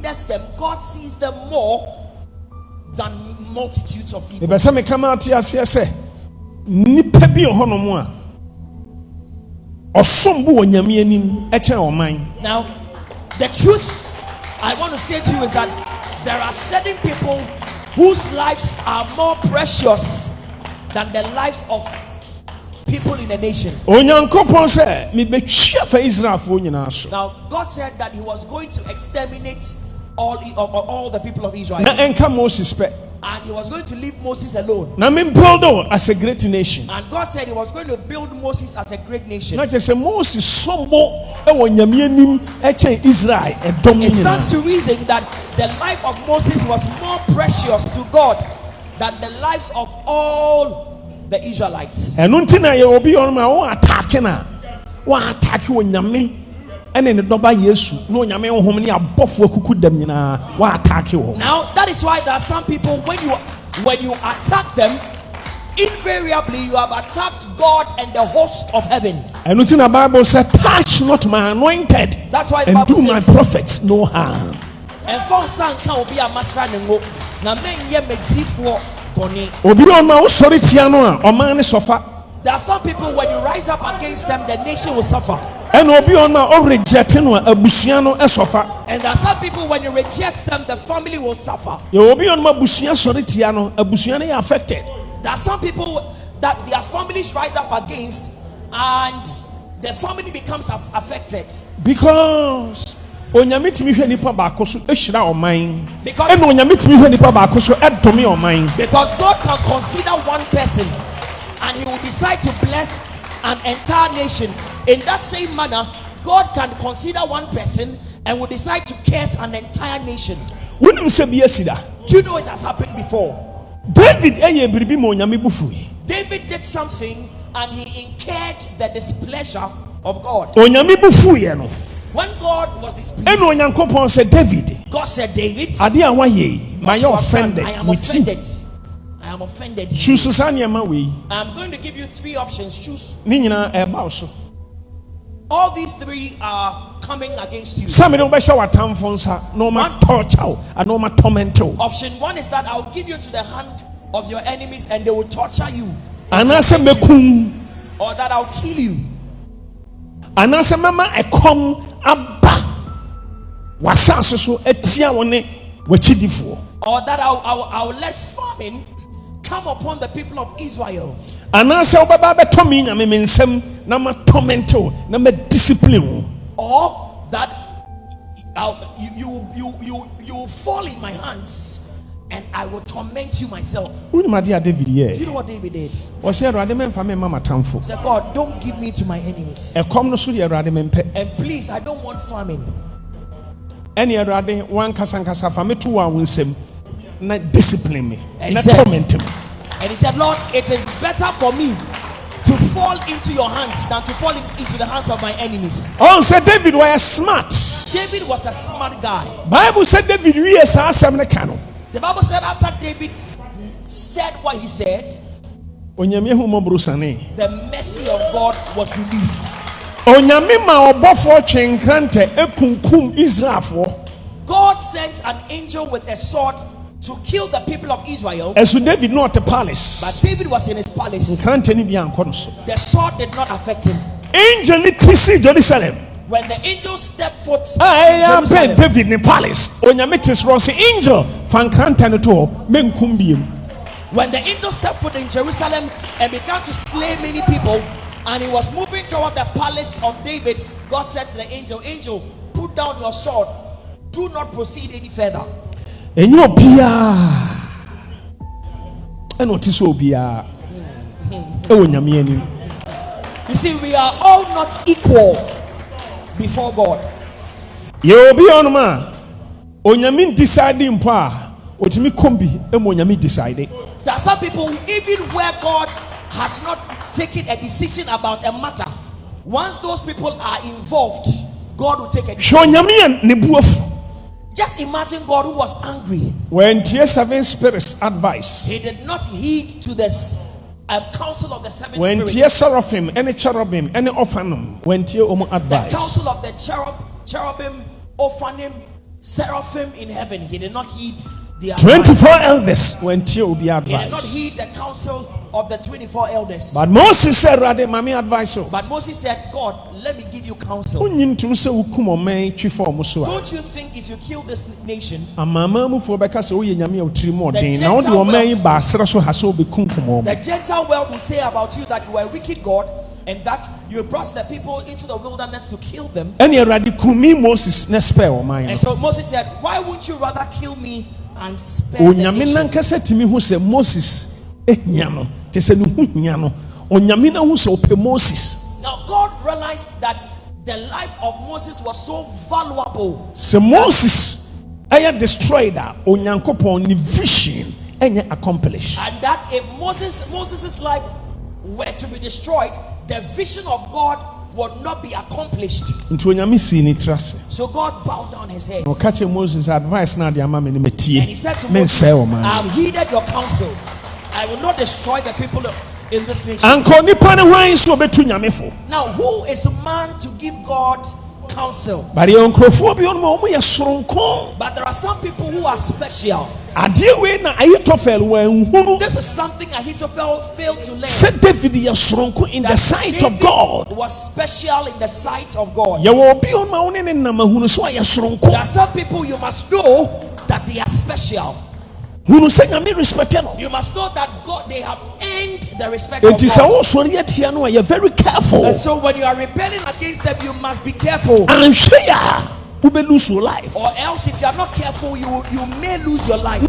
considers them, God sees them more than multitudes of people. Now, the truth I want to say to you is that there are certain people whose lives are more precious than the lives of people in a nation. Now, God said that He was going to exterminate all the people of Israel, and He was going to leave Moses alone. As a great nation, and God said He was going to build Moses as a great nation. Not just a Moses, it stands to reason that the life of Moses was more precious to God than the lives of all the Israelites. And until you will be on my own attacking, one attack you in Yami, and in the Doba Yesu, no Yami, how many are both who could them in a attack you. Now, that is why there are some people, when you attack them, invariably you have attacked God and the host of heaven. And until the Bible said, touch not my anointed, that's why the and Bible do my prophets no harm. And for some can be a master and go. Now, men ye me for. There are some people, when you rise up against them, the nation will suffer. And there are some people, when you reject them, the family will suffer. There are some people that their families rise up against, and the family becomes affected. Because God can consider one person and He will decide to bless an entire nation. In that same manner, God can consider one person and will decide to curse an entire nation. Do you know it has happened before? David did something and he incurred the displeasure of God. When God was displeased, God said, David, I am offended. I am offended. I'm going to give you three options. Choose. All these three are coming against you. Option one is that I'll give you into the hand of your enemies and they will torture you. Or that I'll kill you. Or that I'll let famine come upon the people of Israel. Or that you will fall in my hands and I will torment you myself. Do you know what David did? He said, God, don't give me to my enemies. And please, I don't want famine. Discipline me. And he said, Lord, it is better for me to fall into your hands than to fall into the hands of my enemies. Oh, said David was smart. David was a smart guy. Bible said David the Bible said after David said what he said, the mercy of God was released. God sent an angel with a sword to kill the people of Israel. But David was in his palace. The sword did not affect him. Angel Jerusalem. When the angel stepped foot in Jerusalem, David in palace. When the angel stepped foot in Jerusalem and began to slay many people, and he was moving toward the palace of David, God said to the angel, "Angel, put down your sword. Do not proceed any further." You see, we are all not equal before God. There are some people, even where God has not taken a decision about a matter, once those people are involved, God will take a decision. Just imagine God who was angry. When seven spirits advice, he did not heed to this council of the seven spirits. When seraphim, any cherubim, any ophanim, when advice. The council of the cherubim, ophanim, seraphim in heaven, he did not heed the 24 elders went to be He did not advised. heed the counsel of the 24 elders. But Moses said, "Rather, mommy advice so." But Moses said, God, let me give you counsel. Unyim tum se wukum oman twifa omo so a. Don't you think if you kill this nation, Amama mu fo beka se oye nyame otiri mu The odin na wo de Gentile oman world- ba asra so ha so be kunkum omo. the Gentile world will say about you that you are a wicked God and that you brought the people into the wilderness to kill them. Ene Awurade kumi Moses na spare oman no. And so Moses said, why wouldn't you rather kill me and spare the Onyame nation? nankasa timi hu se Moses ehia no. Te se no hu hia no. Onyame na hu se ope Moses. Now God realized that the life of Moses was so valuable. Se Moses aya destroyed a Onyankopon ni vision enye accomplished. And that if Moses' life were to be destroyed, the vision of God would not be accomplished. Nti Onyame si ni trase. So God bowed down his head. No catch Moses advice na de ama me ne metie. And he said to Men Moses, say o man. I have heeded your counsel. I will not destroy the people in this nation. Anko nipa ne hwan so obetu nyame fo. Now, who is a man to give God counsel? But yon krofo bi on mo ye soronko. But there are some people who are special. Ade we na Ahitofel wan hunu. This is something Ahithophel failed to learn. Se David ye soronko in the sight of David God. was special in the sight of God. Ye wo bi on ma woni ne na mahunu so ye soronko. There are some people you must know that they are special. Hunu se nyame respect no. You must know that God, they have earned the respect of Enti se God. wo sori atia no you very careful. And so when you are rebelling against them, you must be careful. Anhwe ya ube lose your life. Or else if you are not careful, you may lose your life.